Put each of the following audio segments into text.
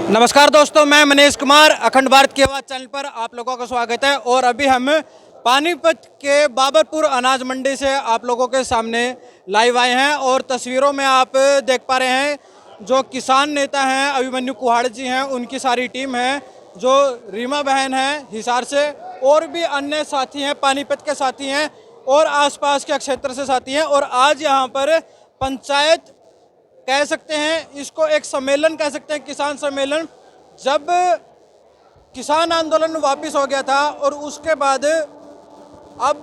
नमस्कार दोस्तों, मैं मनीष कुमार अखंड भारत की आवाज़ चैनल पर आप लोगों का स्वागत है। और अभी हम पानीपत के बाबरपुर अनाज मंडी से आप लोगों के सामने लाइव आए हैं और तस्वीरों में आप देख पा रहे हैं जो किसान नेता हैं अभिमन्यु कुहाड़ जी हैं, उनकी सारी टीम है, जो रीमा बहन है हिसार से और भी अन्य साथी हैं, पानीपत के साथी हैं और आसपास के क्षेत्र से साथी हैं। और आज यहाँ पर पंचायत कह सकते हैं, इसको एक सम्मेलन कह सकते हैं, किसान सम्मेलन। जब किसान आंदोलन वापस हो गया था और उसके बाद अब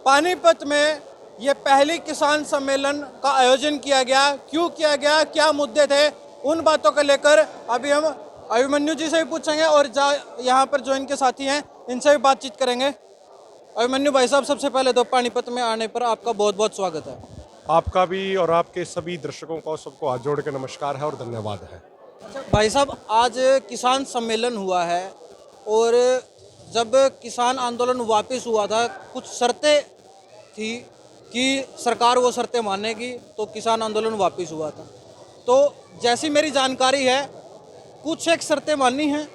पानीपत में ये पहली किसान सम्मेलन का आयोजन किया गया। क्यों किया गया, क्या मुद्दे थे, उन बातों को लेकर अभी हम अभिमन्यु जी से भी पूछेंगे और यहाँ पर जो इनके साथी हैं इनसे भी बातचीत करेंगे। अभिमन्यु भाई साहब, सबसे पहले तो पानीपत में आने पर आपका बहुत बहुत स्वागत है। आपका भी और आपके सभी दर्शकों को सबको हाथ जोड़ के नमस्कार है और धन्यवाद है। अच्छा भाई साहब, आज किसान सम्मेलन हुआ है और जब किसान आंदोलन वापस हुआ था कुछ शर्तें थी कि सरकार वो शर्तें मानेगी, तो किसान आंदोलन वापस हुआ था। तो जैसी मेरी जानकारी है कुछ एक शर्तें मानी हैं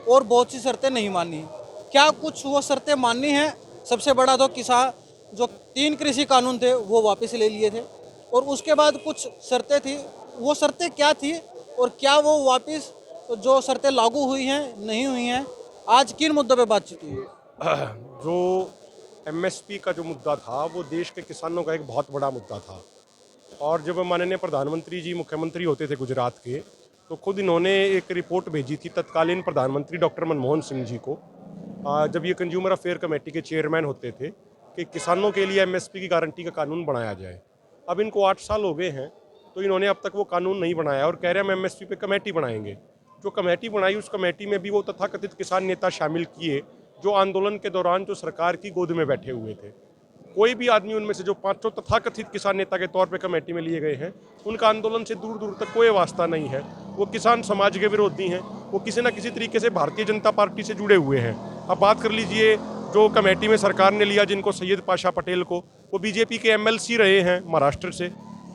और बहुत सी शर्तें नहीं मानी हैं। क्या कुछ वो शर्तें माननी हैं? सबसे बड़ा तो किसान जो 3 कृषि कानून थे वो वापस ले लिए थे और उसके बाद कुछ शर्तें थी। वो शर्तें क्या थी और क्या वो वापस जो शर्तें लागू हुई हैं, नहीं हुई हैं? आज किन मुद्दों पे बातचीत हुई है? जो एमएसपी का जो मुद्दा था वो देश के किसानों का एक बहुत बड़ा मुद्दा था। और जब माननीय प्रधानमंत्री जी मुख्यमंत्री होते थे गुजरात के, तो खुद इन्होंने एक रिपोर्ट भेजी थी तत्कालीन प्रधानमंत्री डॉक्टर मनमोहन सिंह जी को, जब ये कंज्यूमर अफेयर कमेटी के चेयरमैन होते थे, कि किसानों के लिए एमएसपी की गारंटी का कानून बनाया जाए। अब इनको 8 साल हो गए हैं तो इन्होंने अब तक वो कानून नहीं बनाया और कह रहे हैं हम एमएसपी पे कमेटी बनाएंगे। जो कमेटी बनाई उस कमेटी में भी वो तथाकथित किसान नेता शामिल किए जो आंदोलन के दौरान जो सरकार की गोद में बैठे हुए थे। कोई भी आदमी उनमें से जो 5 तथाकथित किसान नेता के तौर पे कमेटी में लिए गए हैं, उनका आंदोलन से दूर दूर तक कोई वास्ता नहीं है। वो किसान समाज के विरोधी हैं, वो किसी न किसी तरीके से भारतीय जनता पार्टी से जुड़े हुए हैं। अब बात कर लीजिए जो कमेटी में सरकार ने लिया जिनको सैयद पाशा पटेल को, वो बीजेपी के एमएलसी रहे हैं महाराष्ट्र से।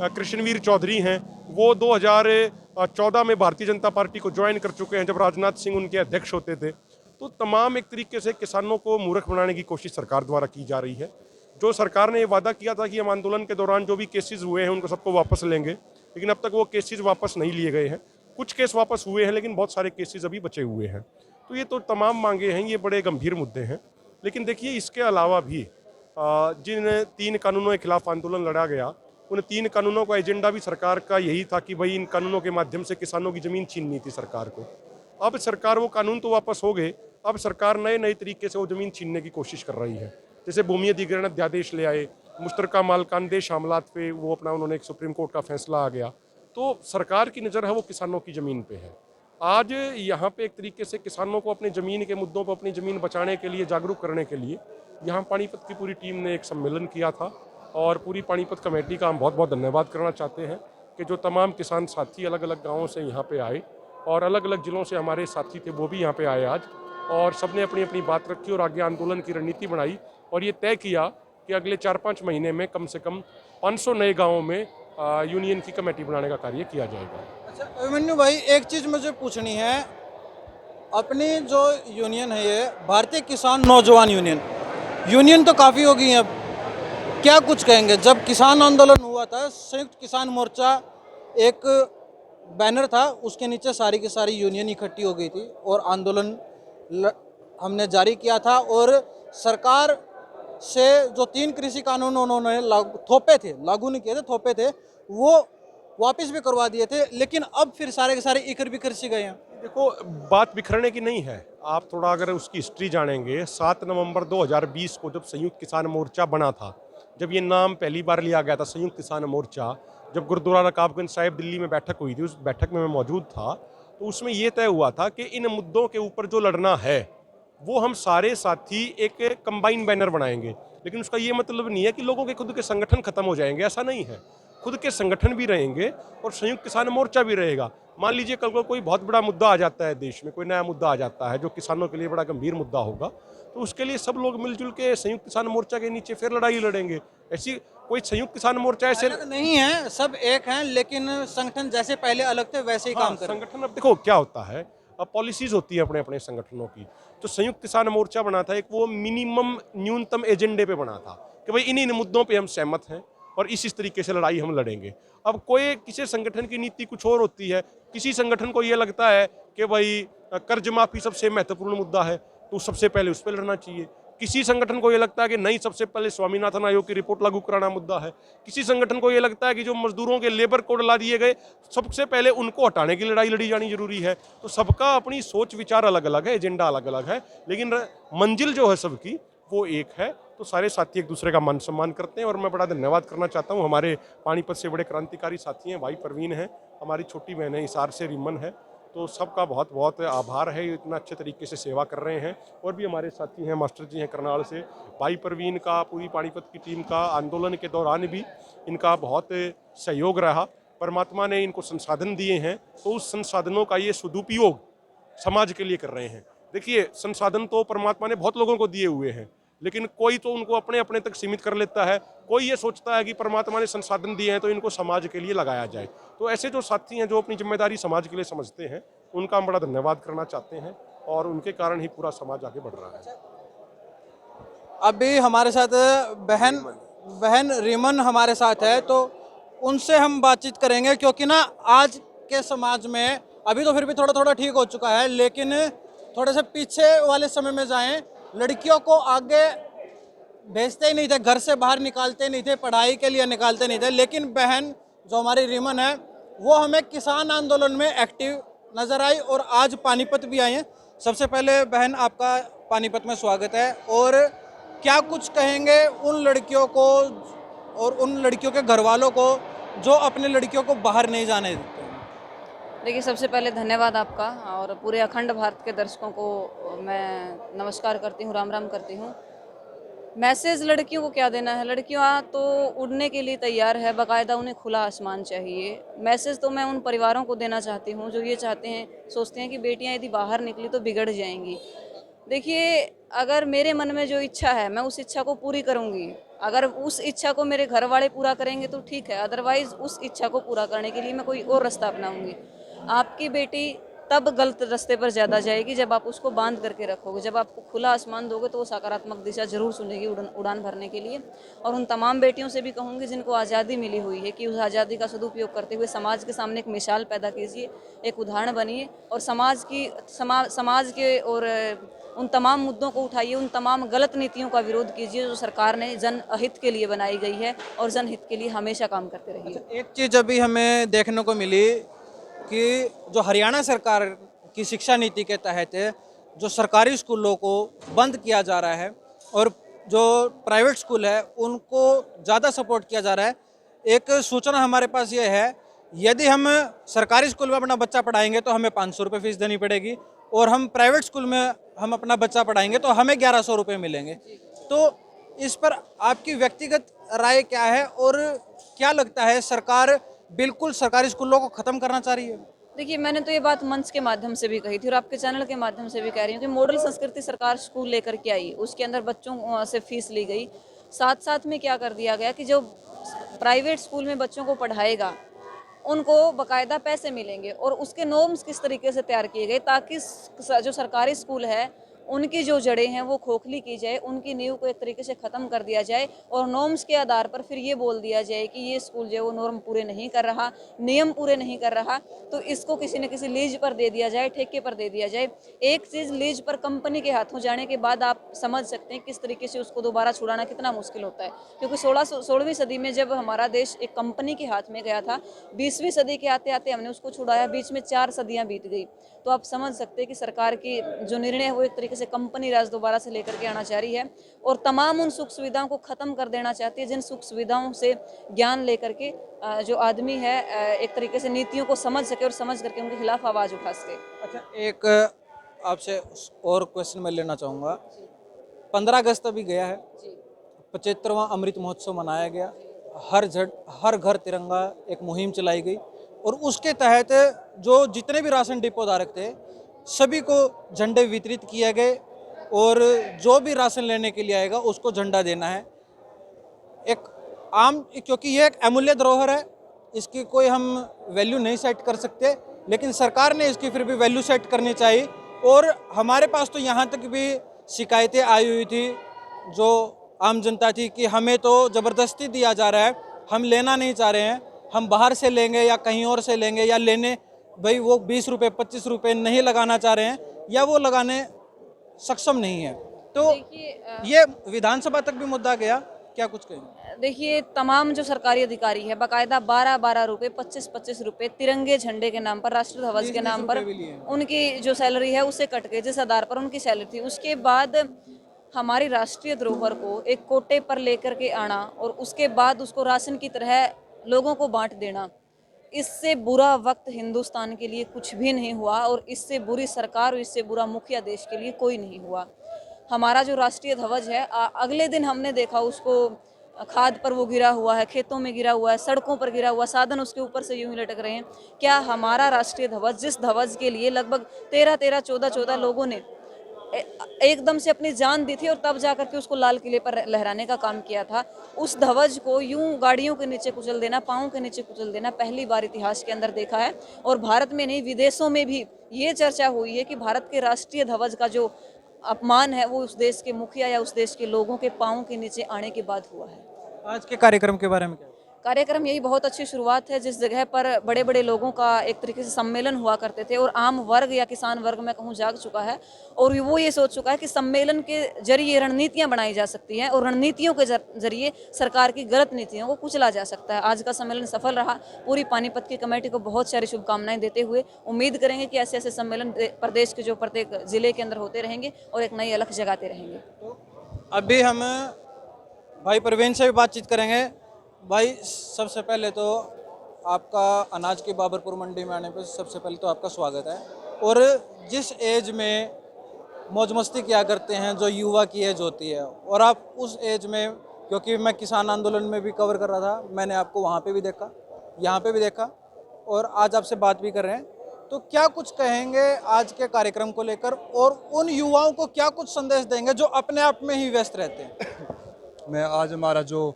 कृष्णवीर चौधरी हैं, वो 2014 में भारतीय जनता पार्टी को ज्वाइन कर चुके हैं जब राजनाथ सिंह उनके अध्यक्ष होते थे। तो तमाम एक तरीके से किसानों को मूर्ख बनाने की कोशिश सरकार द्वारा की जा रही है। जो सरकार ने ये वादा किया था कि हम आंदोलन के दौरान जो भी केसेस हुए हैं उनको सबको वापस लेंगे, लेकिन अब तक वो केसेस वापस नहीं लिए गए हैं। कुछ केस वापस हुए हैं लेकिन बहुत सारे केसेस अभी बचे हुए हैं। तो ये तो तमाम मांगे हैं, ये बड़े गंभीर मुद्दे हैं। लेकिन देखिए, इसके अलावा भी जिन 3 कानूनों के खिलाफ आंदोलन लड़ा गया, उन 3 कानूनों का एजेंडा भी सरकार का यही था कि भाई इन कानूनों के माध्यम से किसानों की ज़मीन छीननी थी सरकार को। अब सरकार वो कानून तो वापस हो गए, अब सरकार नए नए तरीके से वो ज़मीन छीनने की कोशिश कर रही है। जैसे भूमि अधिग्रहण अध्यादेश ले आए, मुश्तरका मालकानदेश मामलात पे वो अपना उन्होंने एक सुप्रीम कोर्ट का फैसला आ गया। तो सरकार की नज़र है वो किसानों की ज़मीन पे है। आज यहाँ पे एक तरीके से किसानों को अपनी ज़मीन के मुद्दों पर अपनी ज़मीन बचाने के लिए जागरूक करने के लिए यहाँ पानीपत की पूरी टीम ने एक सम्मेलन किया था। और पूरी पानीपत कमेटी का हम बहुत बहुत धन्यवाद करना चाहते हैं कि जो तमाम किसान साथी अलग अलग गाँवों से यहाँ पे आए और अलग अलग ज़िलों से हमारे साथी थे वो भी यहाँ पे आए आज, और सब ने अपनी अपनी बात रखी और आगे आंदोलन की रणनीति बनाई और ये तय किया कि अगले 4-5 महीने में कम से कम 500 नए गाँवों में यूनियन की कमेटी बनाने का कार्य किया जाएगा। अच्छा अभिमन्यु भाई, एक चीज़ मुझे पूछनी है। अपनी जो यूनियन है ये भारतीय किसान नौजवान यूनियन तो काफ़ी हो गई है। अब क्या कुछ कहेंगे? जब किसान आंदोलन हुआ था, संयुक्त किसान मोर्चा एक बैनर था, उसके नीचे सारी की सारी यूनियन इकट्ठी हो गई थी और आंदोलन हमने जारी किया था। और सरकार से जो 3 कृषि कानून उन्होंने लागू नहीं किए थे, थोपे थे, वो वापस भी करवा दिए थे। लेकिन अब फिर सारे के सारे इकर बिखर सी गए हैं। देखो, बात बिखरने की नहीं है। आप थोड़ा अगर उसकी हिस्ट्री जानेंगे, 7 नवंबर 2020 को जब संयुक्त किसान मोर्चा बना था, जब ये नाम पहली बार लिया गया था संयुक्त किसान मोर्चा, जब गुरुद्वारा रकाबगंज साहिब दिल्ली में बैठक हुई थी, उस बैठक में मैं मौजूद था, तो उसमें ये तय हुआ था कि इन मुद्दों के ऊपर जो लड़ना है वो हम सारे साथी एक कंबाइन बैनर बनाएंगे। लेकिन उसका ये मतलब नहीं है कि लोगों के खुद के संगठन खत्म हो जाएंगे, ऐसा नहीं है। खुद के संगठन भी रहेंगे और संयुक्त किसान मोर्चा भी रहेगा। मान लीजिए कल को कोई बहुत बड़ा मुद्दा आ जाता है देश में, कोई नया मुद्दा आ जाता है जो किसानों के लिए बड़ा गंभीर मुद्दा होगा, तो उसके लिए सब लोग मिलजुल के संयुक्त किसान मोर्चा के नीचे फिर लड़ाई लड़ेंगे। ऐसी कोई संयुक्त किसान मोर्चा ऐसे अलग नहीं है, सब एक हैं, लेकिन संगठन जैसे पहले अलग थे वैसे ही काम करें। संगठन, अब देखो क्या होता है, अब पॉलिसीज होती है अपने अपने संगठनों की। तो संयुक्त किसान मोर्चा बना था एक, वो मिनिमम न्यूनतम एजेंडे पे बना था कि भाई इन इन मुद्दों पे हम सहमत हैं और इस तरीके से लड़ाई हम लड़ेंगे। अब कोई किसी संगठन की नीति कुछ और होती है, किसी संगठन को ये लगता है कि भाई कर्ज माफी सबसे महत्वपूर्ण मुद्दा है तो सबसे पहले उस पर लड़ना चाहिए। किसी संगठन को ये लगता है कि नहीं, सबसे पहले स्वामीनाथन आयोग की रिपोर्ट लागू कराना मुद्दा है। किसी संगठन को ये लगता है कि जो मजदूरों के लेबर कोड ला दिए गए, सबसे पहले उनको हटाने की लड़ाई लड़ी जानी जरूरी है। तो सबका अपनी सोच विचार अलग अलग है, एजेंडा अलग अलग है, लेकिन मंजिल जो है सबकी वो एक है। तो सारे साथी एक दूसरे का मान सम्मान करते हैं और मैं बड़ा धन्यवाद करना चाहता हूँ। हमारे पानीपत से बड़े क्रांतिकारी साथी हैं, भाई परवीन है, हमारी छोटी बहन है हिसार से रिमन है, तो सबका बहुत बहुत आभार है, इतना अच्छे तरीके से सेवा कर रहे हैं। और भी हमारे साथी हैं, मास्टर जी हैं करनाल से, भाई परवीन का, पूरी पानीपत की टीम का आंदोलन के दौरान भी इनका बहुत सहयोग रहा। परमात्मा ने इनको संसाधन दिए हैं, तो उस संसाधनों का ये सदुपयोग समाज के लिए कर रहे हैं। देखिए, संसाधन तो परमात्मा ने बहुत लोगों को दिए हुए हैं, लेकिन कोई तो उनको अपने अपने तक सीमित कर लेता है, कोई ये सोचता है कि परमात्मा ने संसाधन दिए हैं तो इनको समाज के लिए लगाया जाए। तो ऐसे जो साथी हैं जो अपनी जिम्मेदारी समाज के लिए समझते हैं, उनका हम बड़ा धन्यवाद करना चाहते हैं और उनके कारण ही पूरा समाज आगे बढ़ रहा है। अभी हमारे साथ बहन बहन रिमन हमारे साथ है, तो उनसे हम बातचीत करेंगे, क्योंकि ना आज के समाज में अभी तो फिर भी थोड़ा थोड़ा ठीक हो चुका है, लेकिन थोड़े से पीछे वाले समय में जाएं, लड़कियों को आगे भेजते ही नहीं थे, घर से बाहर निकालते नहीं थे, पढ़ाई के लिए निकालते नहीं थे। लेकिन बहन जो हमारी रिमन है, वो हमें किसान आंदोलन में एक्टिव नजर आई और आज पानीपत भी आई हैं। सबसे पहले बहन, आपका पानीपत में स्वागत है। और क्या कुछ कहेंगे उन लड़कियों को और उन लड़कियों के घर वालों को जो अपने लड़कियों को बाहर नहीं जाने देते? देखिए, सबसे पहले धन्यवाद आपका, और पूरे अखंड भारत के दर्शकों को मैं नमस्कार करती हूँ, राम राम करती हूँ। मैसेज लड़कियों को क्या देना है? लड़कियाँ तो उड़ने के लिए तैयार है, बाकायदा उन्हें खुला आसमान चाहिए। मैसेज तो मैं उन परिवारों को देना चाहती हूँ जो ये चाहते हैं, सोचते हैं कि बेटियाँ यदि बाहर निकली तो बिगड़ जाएंगी। देखिए, अगर मेरे मन में जो इच्छा है मैं उस इच्छा को पूरी करूँगी। अगर उस इच्छा को मेरे घर वाले पूरा करेंगे तो ठीक है, अदरवाइज़ उस इच्छा को पूरा करने के लिए मैं कोई और रास्ता अपनाऊँगी। आपकी बेटी तब गलत रास्ते पर ज़्यादा जाएगी जब आप उसको बांध करके रखोगे। जब आपको खुला आसमान दोगे तो वो सकारात्मक दिशा जरूर सुनेगी उड़ान भरने के लिए। और उन तमाम बेटियों से भी कहूँगी जिनको आज़ादी मिली हुई है कि उस आज़ादी का सदुपयोग करते हुए समाज के सामने एक मिसाल पैदा कीजिए, एक उदाहरण बनिए और समाज के और उन तमाम मुद्दों को उठाइए, उन तमाम गलत नीतियों का विरोध कीजिए जो सरकार ने जनहित के लिए बनाई गई है और जनहित के लिए हमेशा काम करते रहिए। एक चीज़ अभी हमें देखने को मिली कि जो हरियाणा सरकार की शिक्षा नीति के तहत जो सरकारी स्कूलों को बंद किया जा रहा है और जो प्राइवेट स्कूल है उनको ज़्यादा सपोर्ट किया जा रहा है। एक सूचना हमारे पास ये है, यदि हम सरकारी स्कूल में अपना बच्चा पढ़ाएंगे तो हमें 500 रुपये फीस देनी पड़ेगी, और हम प्राइवेट स्कूल में हम अपना बच्चा पढ़ाएंगे तो हमें 1100 रुपये मिलेंगे। तो इस पर आपकी व्यक्तिगत राय क्या है और क्या लगता है, सरकार बिल्कुल सरकारी स्कूलों को ख़त्म करना चाह रही है? देखिए, मैंने तो ये बात मंच के माध्यम से भी कही थी और आपके चैनल के माध्यम से भी कह रही हूँ कि मॉडल संस्कृति सरकार स्कूल लेकर के आई, उसके अंदर बच्चों से फीस ली गई। साथ साथ में क्या कर दिया गया कि जो प्राइवेट स्कूल में बच्चों को पढ़ाएगा उनको बाकायदा पैसे मिलेंगे और उसके नॉर्म्स किस तरीके से तैयार किए गए ताकि जो सरकारी स्कूल है उनकी जो जड़ें हैं वो खोखली की जाए, उनकी नींव को एक तरीके से ख़त्म कर दिया जाए और नॉर्म्स के आधार पर फिर ये बोल दिया जाए कि ये स्कूल जो है वो नॉर्म पूरे नहीं कर रहा, नियम पूरे नहीं कर रहा, तो इसको किसी न किसी लीज पर दे दिया जाए, ठेके पर दे दिया जाए। एक चीज़ लीज पर कंपनी के हाथों जाने के बाद आप समझ सकते हैं किस तरीके से उसको दोबारा छुड़ाना कितना मुश्किल होता है, क्योंकि 16वीं सदी में जब हमारा देश एक कंपनी के हाथ में गया था, 20वीं सदी के आते आते हमने उसको छुड़ाया, बीच में 4 सदियाँ बीत गई। तो आप समझ सकते हैं कि सरकार की जो निर्णय है वो एक तरीके से कंपनी राज दोबारा से लेकर के आना चाह रही है और तमाम उन सुख सुविधाओं को ख़त्म कर देना चाहती है जिन सुख सुविधाओं से ज्ञान लेकर के जो आदमी है एक तरीके से नीतियों को समझ सके और समझ करके उनके खिलाफ आवाज़ उठा सके। अच्छा, एक आपसे और क्वेश्चन मैं लेना चाहूँगा। 15 अगस्त अभी गया है, 75वां अमृत महोत्सव मनाया गया, हर घर तिरंगा एक मुहिम चलाई गई और उसके तहत जो जितने भी राशन डिपो धारक थे सभी को झंडे वितरित किए गए और जो भी राशन लेने के लिए आएगा उसको झंडा देना है। एक आम, क्योंकि ये एक अमूल्य धरोहर है, इसकी कोई हम वैल्यू नहीं सेट कर सकते, लेकिन सरकार ने इसकी फिर भी वैल्यू सेट करनी चाहिए। और हमारे पास तो यहाँ तक भी शिकायतें आई हुई थी जो आम जनता थी कि हमें तो ज़बरदस्ती दिया जा रहा है, हम लेना नहीं चाह रहे हैं, हम बाहर से लेंगे या कहीं और से लेंगे, या लेने भाई वो 20 रुपये 25 रुपये नहीं लगाना चाह रहे हैं या वो लगाने सक्षम नहीं है। तो ये विधानसभा तक भी मुद्दा गया, क्या कुछ कहेंगे? देखिए, तमाम जो सरकारी अधिकारी है बाकायदा 12-12 रुपये 25-25 रुपये तिरंगे झंडे के नाम पर, राष्ट्र ध्वज के नाम पर उनकी जो सैलरी है उसे कट गई, जिस आधार पर उनकी सैलरी थी। उसके बाद हमारी राष्ट्रीय धरोहर को एक कोटे पर लेकर के आना और उसके बाद उसको राशन की तरह लोगों को बांट देना, इससे बुरा वक्त हिंदुस्तान के लिए कुछ भी नहीं हुआ और इससे बुरी सरकार और इससे बुरा मुखिया देश के लिए कोई नहीं हुआ। हमारा जो राष्ट्रीय ध्वज है अगले दिन हमने देखा उसको खाद पर वो गिरा हुआ है, खेतों में गिरा हुआ है, सड़कों पर गिरा हुआ, साधन उसके ऊपर से यूं ही लटक रहे हैं। क्या हमारा राष्ट्रीय ध्वज, जिस ध्वज के लिए लगभग 13-13, 14-14 लोगों ने एकदम से अपनी जान दी थी और तब जाकर के उसको लाल किले पर लहराने का काम किया था, उस ध्वज को यूं गाड़ियों के नीचे कुचल देना, पाँव के नीचे कुचल देना पहली बार इतिहास के अंदर देखा है। और भारत में नहीं, विदेशों में भी ये चर्चा हुई है कि भारत के राष्ट्रीय ध्वज का जो अपमान है वो उस देश के मुखिया या उस देश के लोगों के पाँव के नीचे आने के बाद हुआ है। आज के कार्यक्रम के बारे में क्या? कार्यक्रम यही बहुत अच्छी शुरुआत है, जिस जगह पर बड़े बड़े लोगों का एक तरीके से सम्मेलन हुआ करते थे और आम वर्ग या किसान वर्ग में कहूँ जाग चुका है और वो ये सोच चुका है कि सम्मेलन के जरिए रणनीतियां बनाई जा सकती हैं और रणनीतियों के जरिए सरकार की गलत नीतियों को कुचला जा सकता है। आज का सम्मेलन सफल रहा। पूरी पानीपत की कमेटी को बहुत सारी शुभकामनाएं देते हुए उम्मीद करेंगे कि ऐसे ऐसे सम्मेलन प्रदेश के जो प्रत्येक जिले के अंदर होते रहेंगे और एक नई अलख जगाते रहेंगे। तो अभी हम भाई प्रवीण से भी बातचीत करेंगे। भाई, सबसे पहले तो आपका अनाज की बाबरपुर मंडी में आने पर सबसे पहले तो आपका स्वागत है। और जिस एज में मौज मस्ती किया करते हैं, जो युवा की एज होती है, और आप उस एज में, क्योंकि मैं किसान आंदोलन में भी कवर कर रहा था, मैंने आपको वहाँ पे भी देखा, यहाँ पे भी देखा और आज आपसे बात भी कर रहे हैं, तो क्या कुछ कहेंगे आज के कार्यक्रम को लेकर और उन युवाओं को क्या कुछ संदेश देंगे जो अपने आप में ही व्यस्त रहते हैं? मैं आज हमारा जो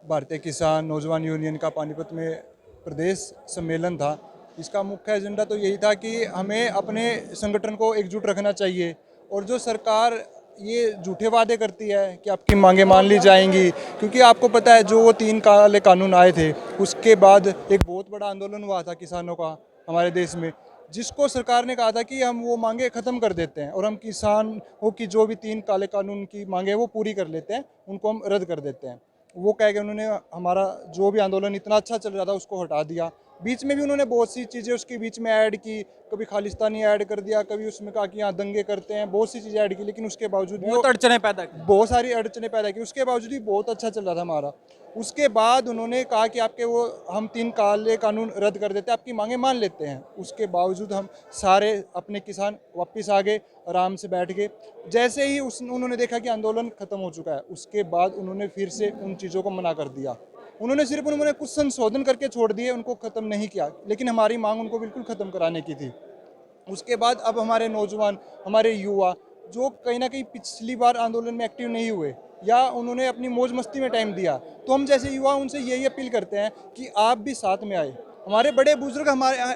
भारतीय किसान नौजवान यूनियन का पानीपत में प्रदेश सम्मेलन था, इसका मुख्य एजेंडा तो यही था कि हमें अपने संगठन को एकजुट रखना चाहिए और जो सरकार ये झूठे वादे करती है कि आपकी मांगें मान ली जाएंगी, क्योंकि आपको पता है जो वो 3 काले कानून आए थे उसके बाद एक बहुत बड़ा आंदोलन हुआ था किसानों का हमारे देश में, जिसको सरकार ने कहा था कि हम वो मांगे ख़त्म कर देते हैं और हम किसानों की जो भी 3 काले कानून की मांगे वो पूरी कर लेते हैं, उनको हम रद्द कर देते हैं। वो कह के उन्होंने हमारा जो भी आंदोलन इतना अच्छा चल रहा था उसको हटा दिया। बीच में भी उन्होंने बहुत सी चीज़ें उसके बीच में ऐड की, कभी खालिस्तानी ऐड कर दिया, कभी उसमें कहा कि यहाँ दंगे करते हैं, बहुत सी चीज़ें ऐड की, लेकिन उसके बावजूद भी बहुत अड़चने पैदा की, बहुत सारी अड़चने पैदा की, उसके बावजूद भी बहुत अच्छा चल रहा था हमारा। उसके बाद उन्होंने कहा कि आपके वो हम 3 काले कानून रद्द कर देते हैं, आपकी मांगे मान लेते हैं। उसके बावजूद हम सारे अपने किसान वापस आ गए, आराम से बैठ गए। जैसे ही उन्होंने देखा कि आंदोलन खत्म हो चुका है, उसके बाद उन्होंने फिर से उन चीज़ों को मना कर दिया। उन्होंने कुछ संशोधन करके छोड़ दिए, उनको ख़त्म नहीं किया, लेकिन हमारी मांग उनको बिल्कुल ख़त्म कराने की थी। उसके बाद अब हमारे नौजवान, हमारे युवा जो कहीं ना कहीं पिछली बार आंदोलन में एक्टिव नहीं हुए या उन्होंने अपनी मौज मस्ती में टाइम दिया, तो हम जैसे युवा उनसे यही अपील करते हैं कि आप भी साथ में आए। हमारे बड़े बुजुर्ग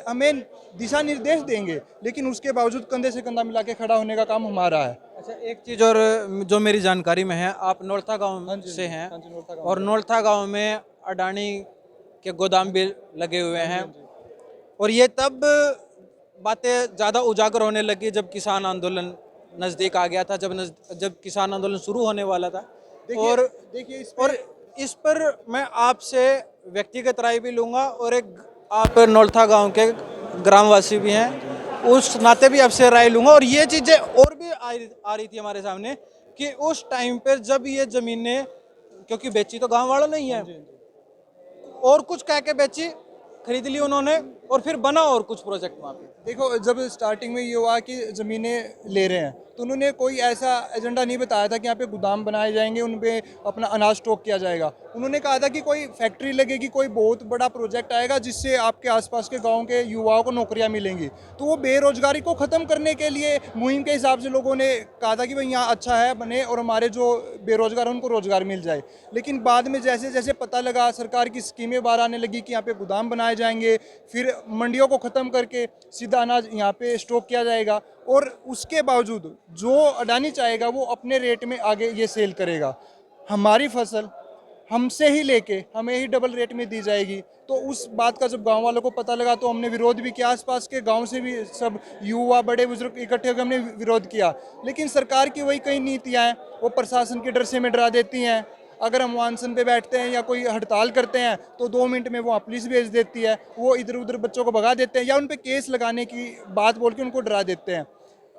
हमें दिशा निर्देश देंगे, लेकिन उसके बावजूद कंधे से कंधा मिला के खड़ा होने का काम हमारा है। अच्छा, एक चीज़ और जो मेरी जानकारी में है, आप नौलथा गांव से हैं और नौलथा गांव में अडानी के गोदाम भी लगे हुए हैं और ये तब बातें ज़्यादा उजागर होने लगी जब किसान आंदोलन नज़दीक आ गया था, जब किसान आंदोलन शुरू होने वाला था। देखिए इस पर मैं आपसे व्यक्तिगत राय भी लूँगा और एक आप नौलथा गांव के ग्रामवासी भी हैं, उस नाते भी आपसे राय लूँगा। और ये चीज़ें और भी आ रही थी हमारे सामने कि उस टाइम पर जब ये ज़मीनें, क्योंकि बेची तो गांव वालों ने ही है, और कुछ कह के बेची, खरीद ली उन्होंने और फिर बना और कुछ प्रोजेक्ट वहाँ पे? देखो, जब स्टार्टिंग में ये हुआ कि ज़मीनें ले रहे हैं तो उन्होंने कोई ऐसा एजेंडा नहीं बताया था कि यहाँ पे गोदाम बनाए जाएंगे, उन पे अपना अनाज स्टॉक किया जाएगा। उन्होंने कहा था कि कोई फैक्ट्री लगेगी, कोई बहुत बड़ा प्रोजेक्ट आएगा जिससे आपके आसपास के गांव के युवाओं को नौकरियां मिलेंगी। तो वो बेरोजगारी को ख़त्म करने के लिए मुहिम के हिसाब से लोगों ने कहा था कि भाई यहाँ अच्छा है बने और हमारे जो बेरोजगार हैं उनको रोजगार मिल जाए। लेकिन बाद में जैसे जैसे पता लगा, सरकार की स्कीमें बाहर आने लगी कि यहाँ पे गोदाम बनाए जाएंगे, फिर मंडियों को ख़त्म करके सीधा अनाज यहाँ पे स्टॉक किया जाएगा, और उसके बावजूद जो अडानी चाहेगा वो अपने रेट में आगे ये सेल करेगा। हमारी फसल हमसे ही लेके हमें ही डबल रेट में दी जाएगी। तो उस बात का जब गांव वालों को पता लगा तो हमने विरोध भी किया, आसपास के गांव से भी सब युवा बड़े बुजुर्ग इकट्ठे होकर हमने विरोध किया। लेकिन सरकार की वही कई नीतियाँ हैं, वो प्रशासन के डर से हमें डरा देती हैं। अगर हम अनशन पे बैठते हैं या कोई हड़ताल करते हैं तो 2 मिनट में वो पुलिस भेज देती है, वो इधर उधर बच्चों को भगा देते हैं या उन पे केस लगाने की बात बोल के उनको डरा देते हैं।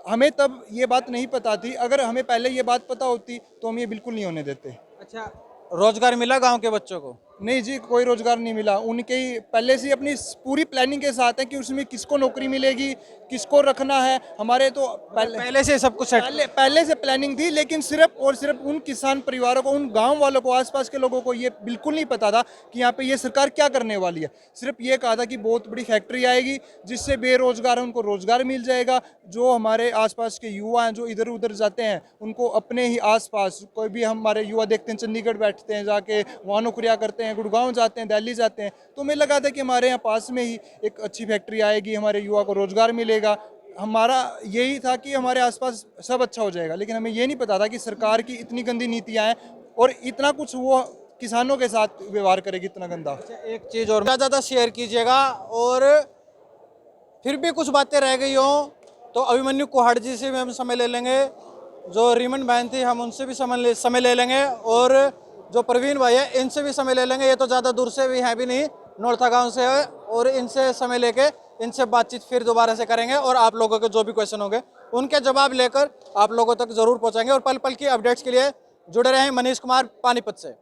हमें तब ये बात नहीं पता थी, अगर हमें पहले ये बात पता होती तो हम ये बिल्कुल नहीं होने देते। अच्छा, रोजगार मिला गांव के बच्चों को? नहीं जी, कोई रोजगार नहीं मिला। उनके ही पहले से अपनी पूरी प्लानिंग के साथ है कि उसमें किसको नौकरी मिलेगी, किसको रखना है। हमारे तो पहले से सब कुछ सेट? पहले से प्लानिंग थी, लेकिन सिर्फ और सिर्फ उन किसान परिवारों को, उन गांव वालों को, आसपास के लोगों को ये बिल्कुल नहीं पता था कि यहाँ पे ये सरकार क्या करने वाली है। सिर्फ ये कहा था कि बहुत बड़ी फैक्ट्री आएगी जिससे बेरोजगार है उनको रोजगार मिल जाएगा। जो हमारे आसपास के युवा हैं जो इधर उधर जाते हैं उनको अपने ही आसपास, कोई भी हमारे युवा देखते हैं चंडीगढ़ बैठते हैं जाके, वहाँ नौकरियाँ करते हैं, गुड़गांव जाते हैं, दिल्ली जाते हैं। तो हमें लगा था कि हमारे यहाँ पास में ही एक अच्छी फैक्ट्री आएगी, हमारे युवा को रोजगार मिलेगा। हमारा यही था कि हमारे आसपास सब अच्छा हो जाएगा। लेकिन हमें ये नहीं पता था कि सरकार की इतनी गंदी नीतियाँ हैं और इतना कुछ वो किसानों के साथ व्यवहार करेगी, इतना गंदा। एक चीज़ और ज़्यादा शेयर कीजिएगा, और फिर भी कुछ बातें रह गई हों तो अभिमन्यु कुहाड़ जी से भी हम समय ले लेंगे, जो रीमन बहन थी हम उनसे भी समय ले लेंगे, और जो प्रवीण भाई है इनसे भी समय ले लेंगे। ये तो ज़्यादा दूर से भी हैं भी नहीं, नौरथा गांव से है, और इनसे समय लेके इनसे बातचीत फिर दोबारा से करेंगे और आप लोगों के जो भी क्वेश्चन होंगे उनके जवाब लेकर आप लोगों तक जरूर पहुंचाएंगे। और पल पल की अपडेट्स के लिए जुड़े रहें मनीष कुमार पानीपत से।